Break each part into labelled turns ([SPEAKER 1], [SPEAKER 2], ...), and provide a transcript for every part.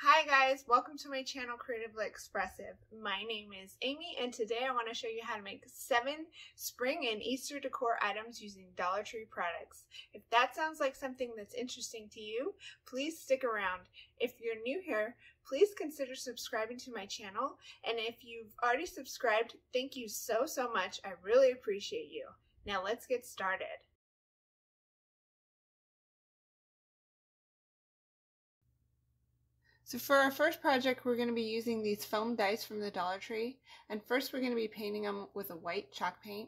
[SPEAKER 1] Hi guys, welcome to my channel Creatively Expressive. My name is Amy and today I want to show you how to make 7 spring and Easter decor items using Dollar Tree products. If that sounds like something that's interesting to you, please stick around. If you're new here, please consider subscribing to my channel, and if you've already subscribed, thank you so much. I really appreciate you. Now let's get started. So for our first project, we're going to be using these foam dice from the Dollar Tree. And first we're going to be painting them with a white chalk paint.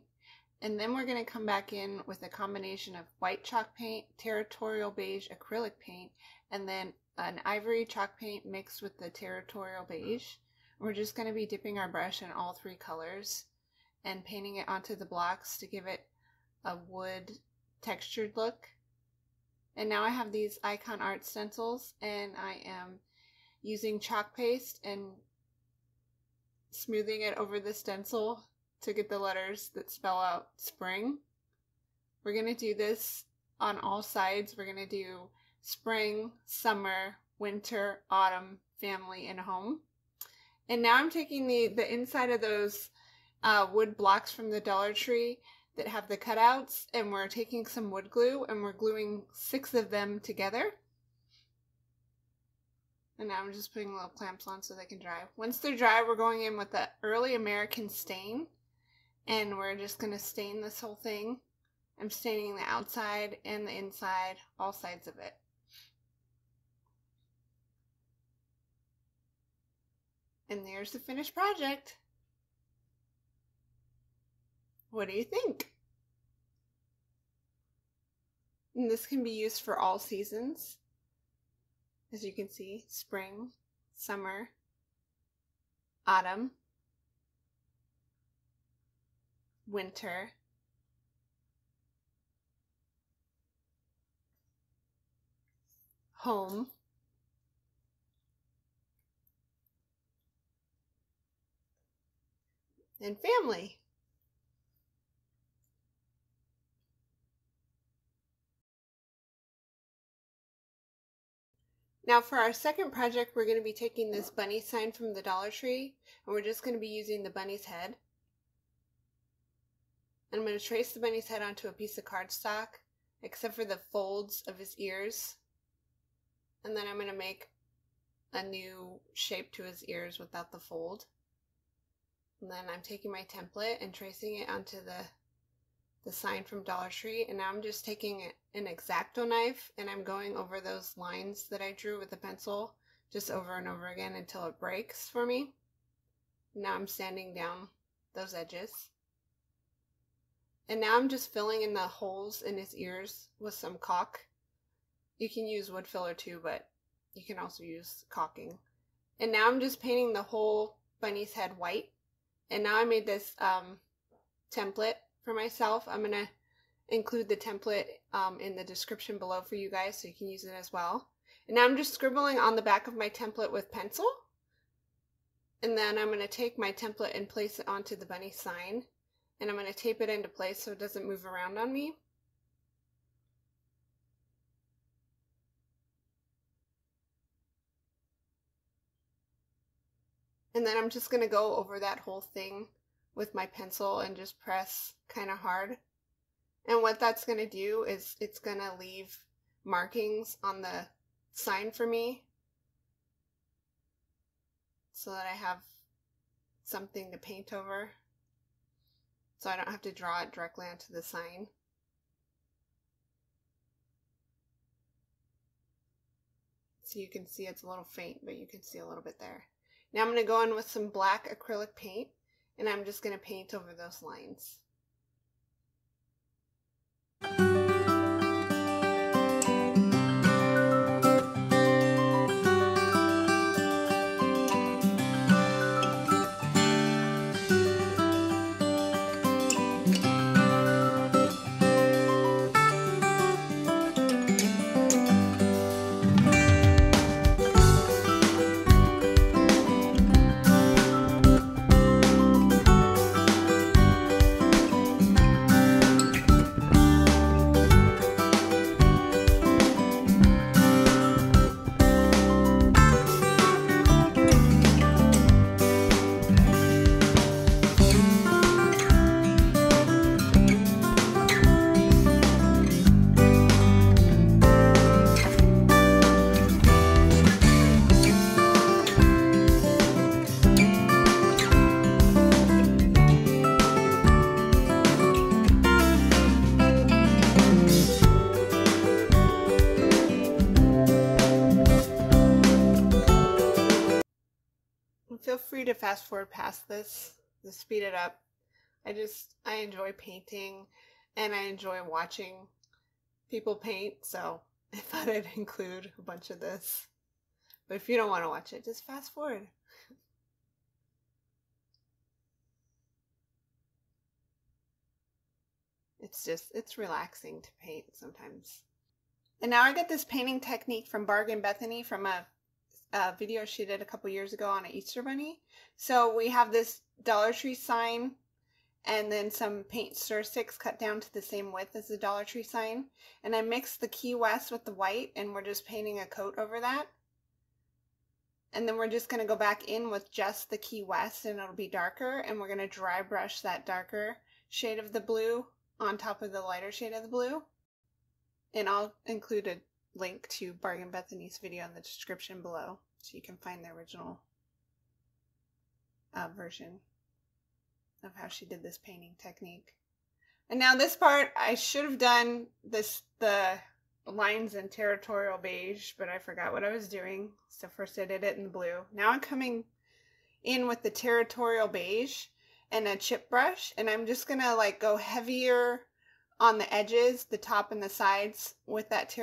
[SPEAKER 1] And then we're going to come back in with a combination of white chalk paint, territorial beige acrylic paint, and then an ivory chalk paint mixed with the territorial beige. We're just going to be dipping our brush in all 3 colors and painting it onto the blocks to give it a wood textured look. And now I have these Icon Art stencils, and I am using chalk paste and smoothing it over the stencil to get the letters that spell out spring. We're going to do this on all sides. We're going to do spring, summer, winter, autumn, family, and home. And now I'm taking the inside of those wood blocks from the Dollar Tree that have the cutouts, and we're taking some wood glue and we're gluing 6 of them together. And now I'm just putting little clamps on so they can dry. Once they're dry, we're going in with the early American stain. And we're just going to stain this whole thing. I'm staining the outside and the inside, all sides of it. And there's the finished project. What do you think? And this can be used for all seasons. As you can see, spring, summer, autumn, winter, home, and family. Now for our second project, we're going to be taking this bunny sign from the Dollar Tree, and we're just going to be using the bunny's head. And I'm going to trace the bunny's head onto a piece of cardstock, except for the folds of his ears. And then I'm going to make a new shape to his ears without the fold. And then I'm taking my template and tracing it onto the sign from Dollar Tree, and now I'm just taking an X-Acto knife and I'm going over those lines that I drew with a pencil just over and over again until it breaks for me. Now I'm sanding down those edges. And now I'm just filling in the holes in his ears with some caulk. You can use wood filler too, but you can also use caulking. And now I'm just painting the whole bunny's head white. And now I made this template for myself. I'm going to include the template in the description below for you guys so you can use it as well. And now I'm just scribbling on the back of my template with pencil. And then I'm going to take my template and place it onto the bunny sign. And I'm going to tape it into place so it doesn't move around on me. And then I'm just going to go over that whole thing with my pencil and just press kind of hard. And what that's going to do is it's going to leave markings on the sign for me so that I have something to paint over, so I don't have to draw it directly onto the sign. So you can see it's a little faint, but you can see a little bit there. Now I'm going to go in with some black acrylic paint, and I'm just going to paint over those lines. feel free to fast forward past this to speed it up. I enjoy painting and I enjoy watching people paint, so I thought I'd include a bunch of this. But if you don't want to watch it, just fast forward. It's relaxing to paint sometimes. And now I got this painting technique from Bargain Bethany from a video she did a couple years ago on an Easter bunny. So we have this Dollar Tree sign and then some paint stir sticks cut down to the same width as the Dollar Tree sign. And I mixed the Key West with the white and we're just painting a coat over that. And then we're just going to go back in with just the Key West and it'll be darker. And we're going to dry brush that darker shade of the blue on top of the lighter shade of the blue. And I'll include a link to Bargain Bethany's video in the description below so you can find the original version of how she did this painting technique. And now this part, I should have done the lines in Territorial Beige, but I forgot what I was doing. So first I did it in the blue. Now I'm coming in with the Territorial Beige and a chip brush, and I'm just gonna like go heavier on the edges, the top and the sides with that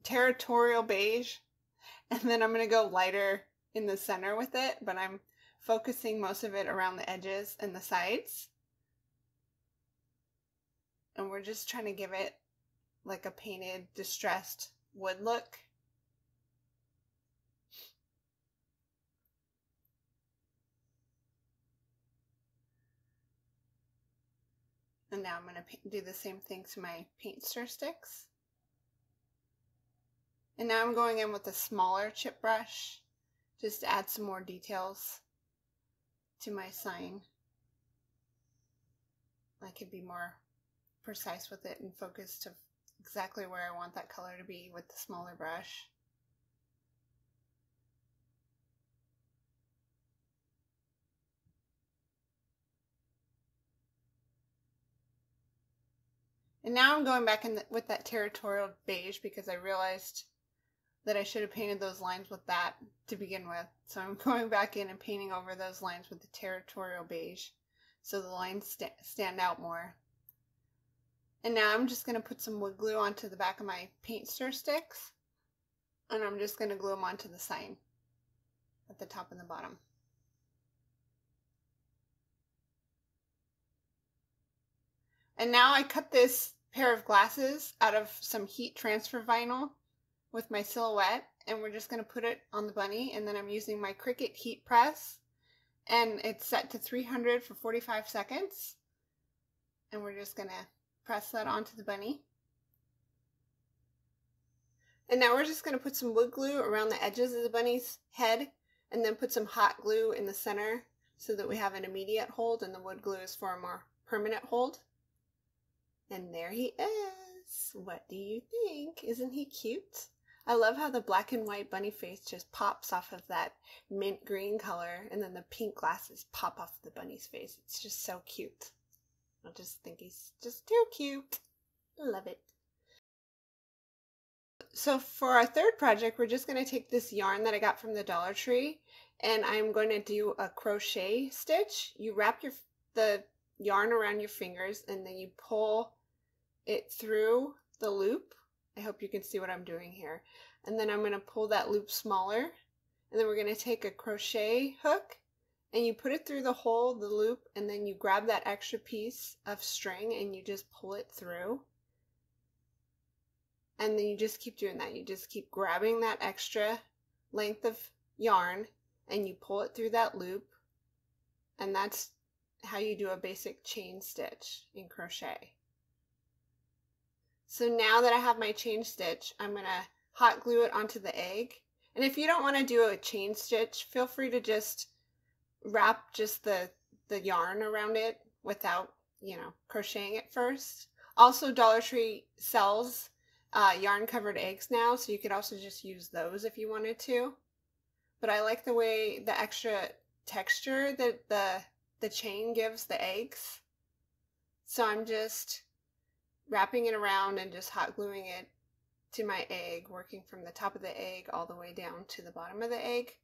[SPEAKER 1] Territorial Beige. And then I'm going to go lighter in the center with it, but I'm focusing most of it around the edges and the sides. And we're just trying to give it like a painted, distressed wood look. And now I'm going to do the same thing to my paint stir sticks. And now I'm going in with a smaller chip brush just to add some more details to my sign. I could be more precise with it and focus to exactly where I want that color to be with the smaller brush. And now I'm going back in with that Territorial Beige because I realized that I should have painted those lines with that to begin with. So I'm going back in and painting over those lines with the Territorial Beige so the lines stand out more. And now I'm just going to put some wood glue onto the back of my paint stir sticks. And I'm just going to glue them onto the sign at the top and the bottom. And now I cut this pair of glasses out of some heat transfer vinyl with my silhouette, and we're just going to put it on the bunny, and then I'm using my Cricut heat press, and it's set to 300 for 45 seconds, and we're just going to press that onto the bunny. And now we're just going to put some wood glue around the edges of the bunny's head, and then put some hot glue in the center so that we have an immediate hold, and the wood glue is for a more permanent hold. And there he is. What do you think? Isn't he cute? I love how the black and white bunny face just pops off of that mint green color, and then the pink glasses pop off the bunny's face. It's just so cute. I just think he's just too cute. Love it. So for our third project, we're just going to take this yarn that I got from the Dollar Tree, and I'm going to do a crochet stitch. You wrap the yarn around your fingers, and then you pull it through the loop. I hope you can see what I'm doing here. And then I'm going to pull that loop smaller, and then we're going to take a crochet hook and you put it through the hole, the loop, and then you grab that extra piece of string and you just pull it through. And then you just keep doing that. You just keep grabbing that extra length of yarn and you pull it through that loop. And that's how you do a basic chain stitch in crochet. So now that I have my chain stitch, I'm going to hot glue it onto the egg. And if you don't want to do a chain stitch, feel free to just wrap just the yarn around it without, crocheting it first. Also, Dollar Tree sells yarn covered eggs now, so you could also just use those if you wanted to. But I like the way the extra texture that the chain gives the eggs. So I'm just wrapping it around and just hot gluing it to my egg, working from the top of the egg all the way down to the bottom of the egg.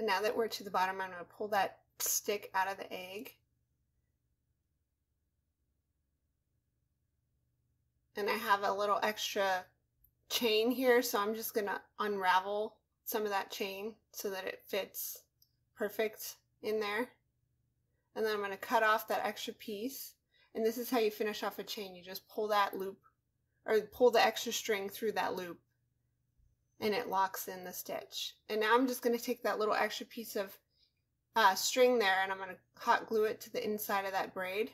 [SPEAKER 1] And now that we're to the bottom, I'm going to pull that stick out of the egg. And I have a little extra chain here, so I'm just going to unravel some of that chain so that it fits perfect in there. And then I'm going to cut off that extra piece. And this is how you finish off a chain. You just pull that loop, or pull the extra string through that loop, and it locks in the stitch. And now I'm just going to take that little extra piece of string there, and I'm going to hot glue it to the inside of that braid.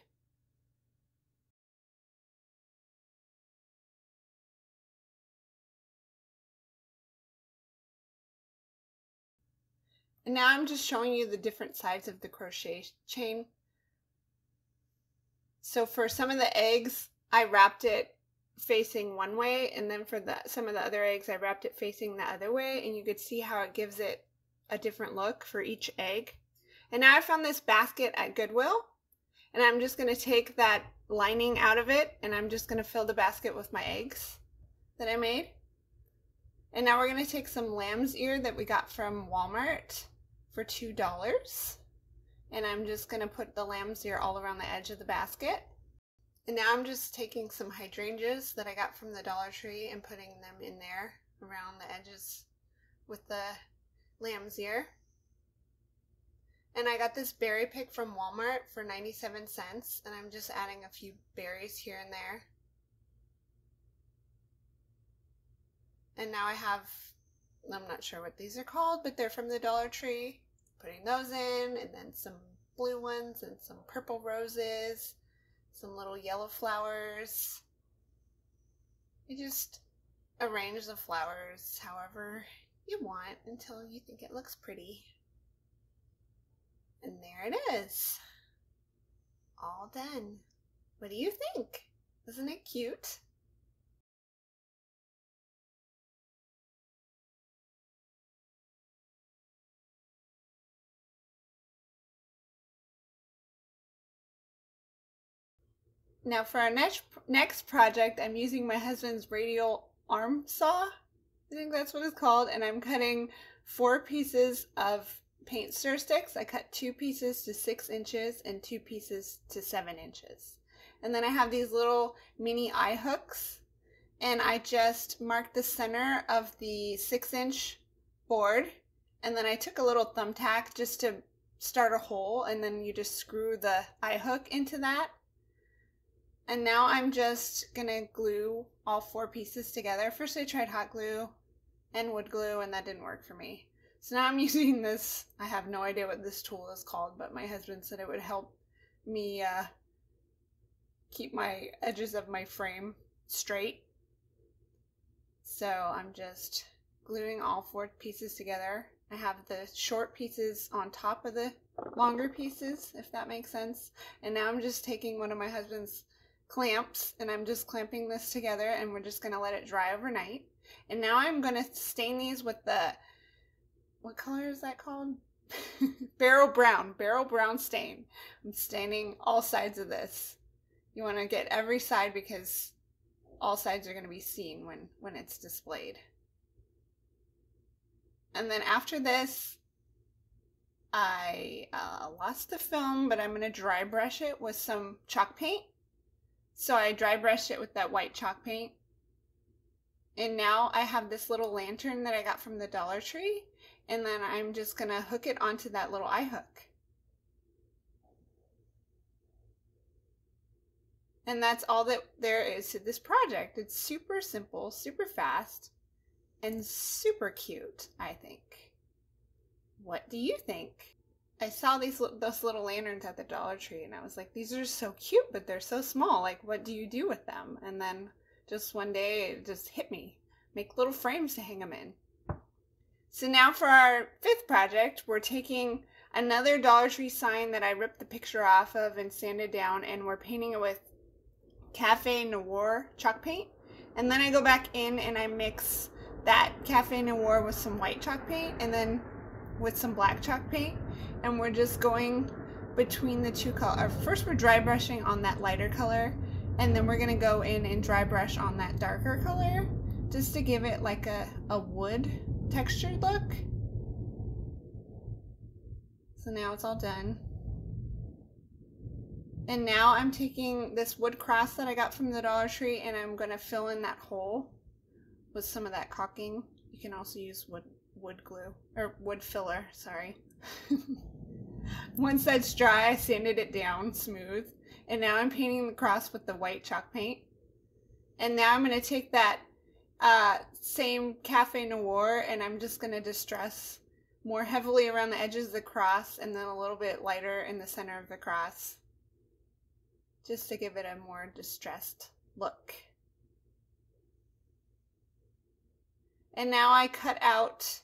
[SPEAKER 1] And now I'm just showing you the different sides of the crochet chain. So for some of the eggs, I wrapped it facing one way, and then for some of the other eggs, I wrapped it facing the other way, and you could see how it gives it a different look for each egg. And now I found this basket at Goodwill, and I'm just going to take that lining out of it, and I'm just going to fill the basket with my eggs that I made. And now we're going to take some lamb's ear that we got from Walmart for $2, and I'm just going to put the lamb's ear all around the edge of the basket. And now I'm just taking some hydrangeas that I got from the Dollar Tree and putting them in there around the edges with the lamb's ear. And I got this berry pick from Walmart for 97 cents, and I'm just adding a few berries here and there. And now I have, I'm not sure what these are called, but they're from the Dollar Tree. Putting those in, and then some blue ones and some purple roses, some little yellow flowers. You just arrange the flowers however you want until you think it looks pretty. And there it is. All done. What do you think? Isn't it cute? Now for our next project, I'm using my husband's radial arm saw. I think that's what it's called. And I'm cutting 4 pieces of paint stir sticks. I cut 2 pieces to 6 inches and 2 pieces to 7 inches. And then I have these little mini eye hooks. And I just marked the center of the 6-inch board. And then I took a little thumbtack just to start a hole. And then you just screw the eye hook into that. And now I'm just gonna glue all 4 pieces together. First I tried hot glue and wood glue, and that didn't work for me. So now I'm using this, I have no idea what this tool is called, but my husband said it would help me keep my edges of my frame straight. So I'm just gluing all 4 pieces together. I have the short pieces on top of the longer pieces, if that makes sense. And now I'm just taking one of my husband's clamps, and I'm just clamping this together, and we're just going to let it dry overnight. And now I'm going to stain these with the, what color is that called? Barrel brown stain. I'm staining all sides of this. You want to get every side because all sides are going to be seen when it's displayed. And then after this, I lost the film, but I'm going to dry brush it with some chalk paint. So I dry brushed it with that white chalk paint. And now I have this little lantern that I got from the Dollar Tree. And then I'm just going to hook it onto that little eye hook. And that's all that there is to this project. It's super simple, super fast, and super cute, I think. What do you think? I saw those little lanterns at the Dollar Tree, and I was like, these are so cute, but they're so small. Like, what do you do with them? And then just one day it just hit me. Make little frames to hang them in. So now for our 5th project, we're taking another Dollar Tree sign that I ripped the picture off of and sanded down, and we're painting it with Cafe Noir chalk paint. And then I go back in and I mix that Cafe Noir with some white chalk paint, and then with some black chalk paint. And we're just going between the 2 colors. First we're dry brushing on that lighter color, and then we're going to go in and dry brush on that darker color just to give it like a wood textured look. So now it's all done. And now I'm taking this wood cross that I got from the Dollar Tree and I'm going to fill in that hole with some of that caulking. You can also use wood glue, or wood filler, sorry. Once that's dry, I sanded it down smooth. And now I'm painting the cross with the white chalk paint. And now I'm going to take that same Cafe Noir and I'm just going to distress more heavily around the edges of the cross and then a little bit lighter in the center of the cross, just to give it a more distressed look. And now I cut out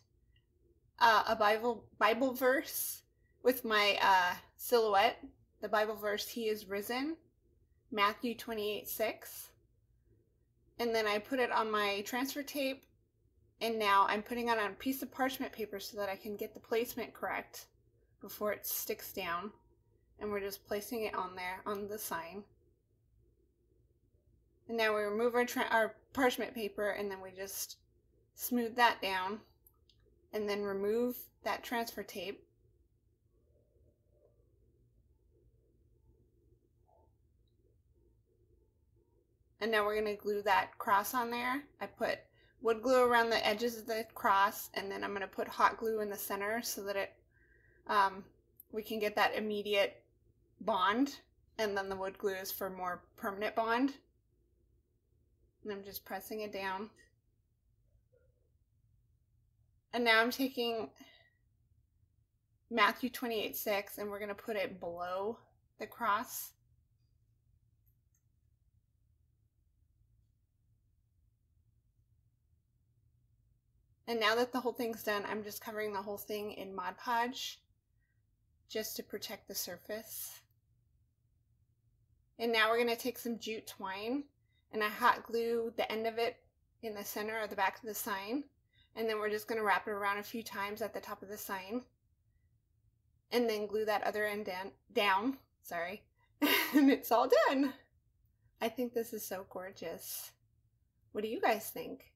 [SPEAKER 1] a Bible verse with my silhouette. The Bible verse, "He is risen," Matthew 28:6. And then I put it on my transfer tape, and now I'm putting it on a piece of parchment paper so that I can get the placement correct before it sticks down. And we're just placing it on there on the sign. And now we remove our parchment paper and then we just smooth that down and then remove that transfer tape. And now we're going to glue that cross on there. I put wood glue around the edges of the cross, and then I'm going to put hot glue in the center so that it we can get that immediate bond, and then the wood glue is for more permanent bond. And I'm just pressing it down. And now I'm taking Matthew 28:6 and we're going to put it below the cross. And now that the whole thing's done, I'm just covering the whole thing in Mod Podge just to protect the surface. And now we're going to take some jute twine and I hot glue the end of it in the center or the back of the sign. And then we're just going to wrap it around a few times at the top of the sign. And then glue that other end down. Sorry. And it's all done. I think this is so gorgeous. What do you guys think?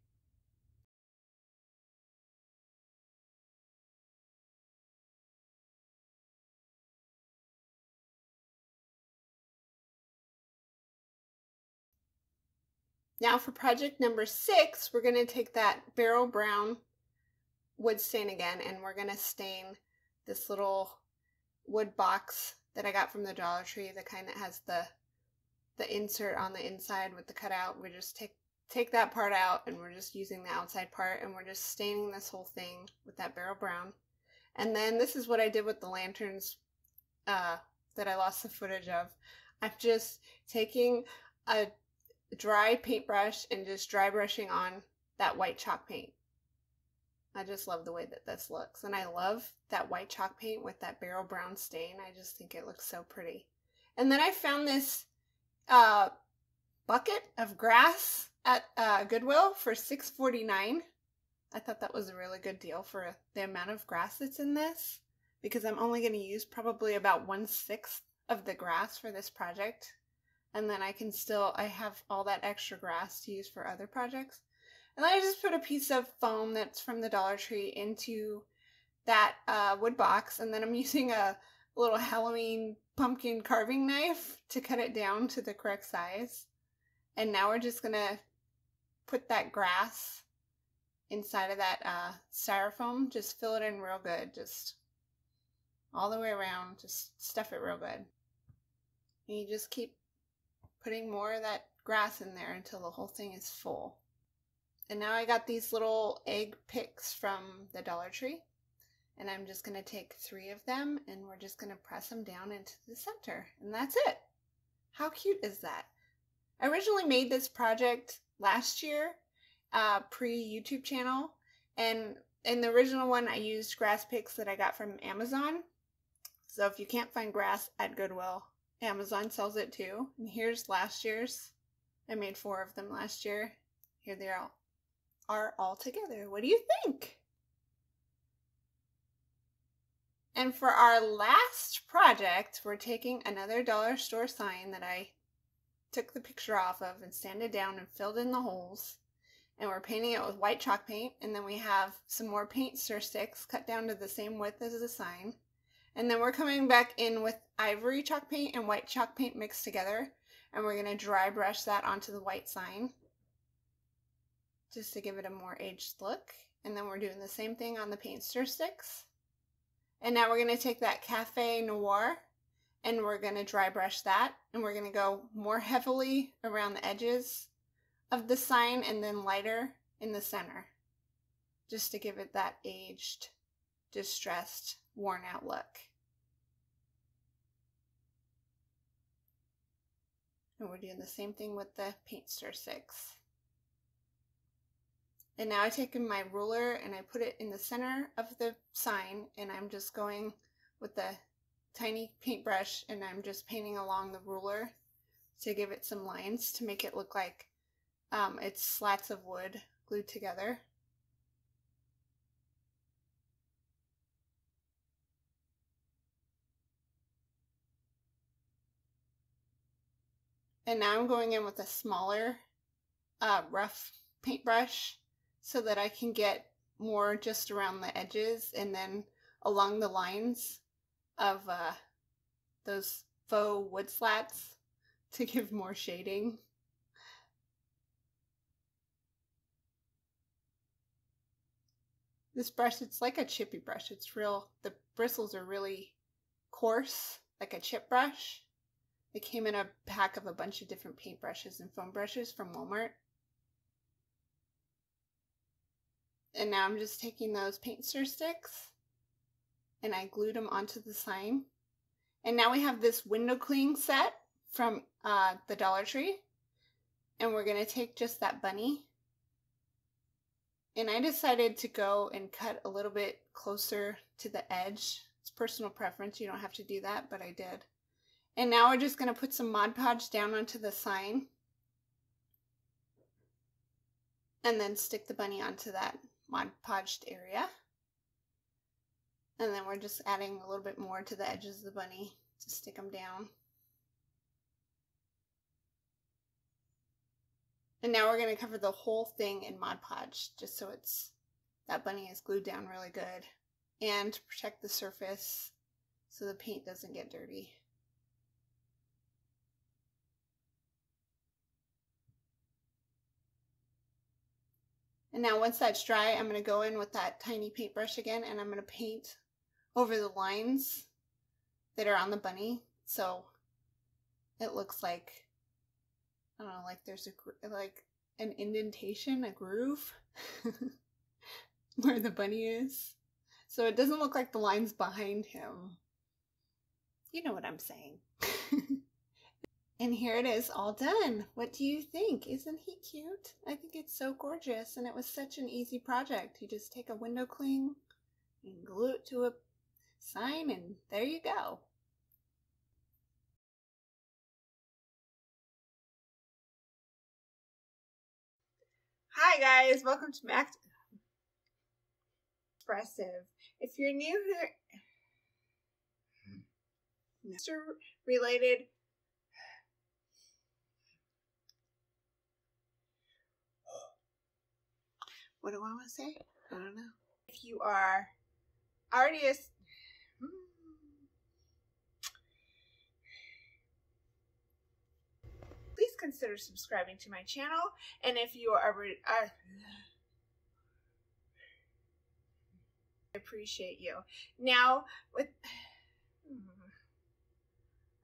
[SPEAKER 1] Now for project number 6, we're going to take that Barrel Brown wood stain again, and we're going to stain this little wood box that I got from the Dollar Tree, the kind that has the insert on the inside with the cutout. We just take that part out and we're just using the outside part, and we're just staining this whole thing with that Barrel Brown. And then this is what I did with the lanterns that I lost the footage of. I'm just taking a dry paintbrush and just dry brushing on that white chalk paint. I just love the way that this looks, and I love that white chalk paint with that Barrel Brown stain. I just think it looks so pretty. And then I found this bucket of grass at Goodwill for $6.49. I thought that was a really good deal for the amount of grass that's in this, because I'm only going to use probably about 1/6 of the grass for this project. And then I have all that extra grass to use for other projects. And then I just put a piece of foam that's from the Dollar Tree into that wood box. And then I'm using a little Halloween pumpkin carving knife to cut it down to the correct size. And now we're just going to put that grass inside of that styrofoam. Just fill it in real good. Just all the way around. Just stuff it real good. And you just keep putting more of that grass in there until the whole thing is full. And now I got these little egg picks from the Dollar Tree, and I'm just going to take 3 of them and we're just going to press them down into the center, and that's it. How cute is that? I originally made this project last year, pre-YouTube channel, and in the original one I used grass picks that I got from Amazon. So if you can't find grass at Goodwill, Amazon sells it too. And here's last year's. I made 4 of them last year. Here they are all together. What do you think? And for our last project, we're taking another dollar store sign that I took the picture off of and sanded down and filled in the holes. And we're painting it with white chalk paint. And then we have some more paint stir sticks cut down to the same width as the sign. And then we're coming back in with ivory chalk paint and white chalk paint mixed together. And we're going to dry brush that onto the white sign just to give it a more aged look. And then we're doing the same thing on the paint stir sticks. And now we're going to take that Cafe Noir and we're going to dry brush that. And we're going to go more heavily around the edges of the sign and then lighter in the center, just to give it that aged, distressed, worn out look. And we're doing the same thing with the paint stir sticks. And now I've taken my ruler and I put it in the center of the sign, and I'm just going with the tiny paintbrush and I'm just painting along the ruler to give it some lines to make it look like it's slats of wood glued together. And now I'm going in with a smaller rough paintbrush so that I can get more just around the edges and then along the lines of those faux wood slats to give more shading. This brush, it's like a chippy brush. It's real, the bristles are really coarse, like a chip brush. It came in a pack of a bunch of different paintbrushes and foam brushes from Walmart. And now I'm just taking those paint stir sticks and I glued them onto the sign. And now we have this window cling set from the Dollar Tree. And we're going to take just that bunny. And I decided to go and cut a little bit closer to the edge. It's personal preference. You don't have to do that, but I did. And now we're just going to put some Mod Podge down onto the sign. And then stick the bunny onto that Mod Podged area. And then we're just adding a little bit more to the edges of the bunny to stick them down. And now we're going to cover the whole thing in Mod Podge, just so that bunny is glued down really good. And to protect the surface so the paint doesn't get dirty. And now once that's dry, I'm going to go in with that tiny paintbrush again and I'm going to paint over the lines that are on the bunny. So it looks like, I don't know, like there's like an indentation, a groove where the bunny is. So it doesn't look like the lines behind him. You know what I'm saying. And here it is all done. What do you think? Isn't he cute? I think it's so gorgeous, and it was such an easy project. You just take a window cling and glue it to a sign, and there you go. Hi guys, welcome to Mac Expressive. If you're new here, related. What do I want to say? I don't know. If you are already please consider subscribing to my channel. And if you are I appreciate you. Now, with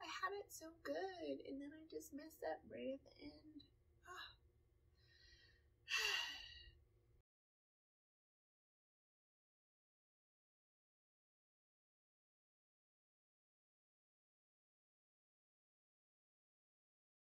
[SPEAKER 1] I had it so good, and then I just messed up right at the end.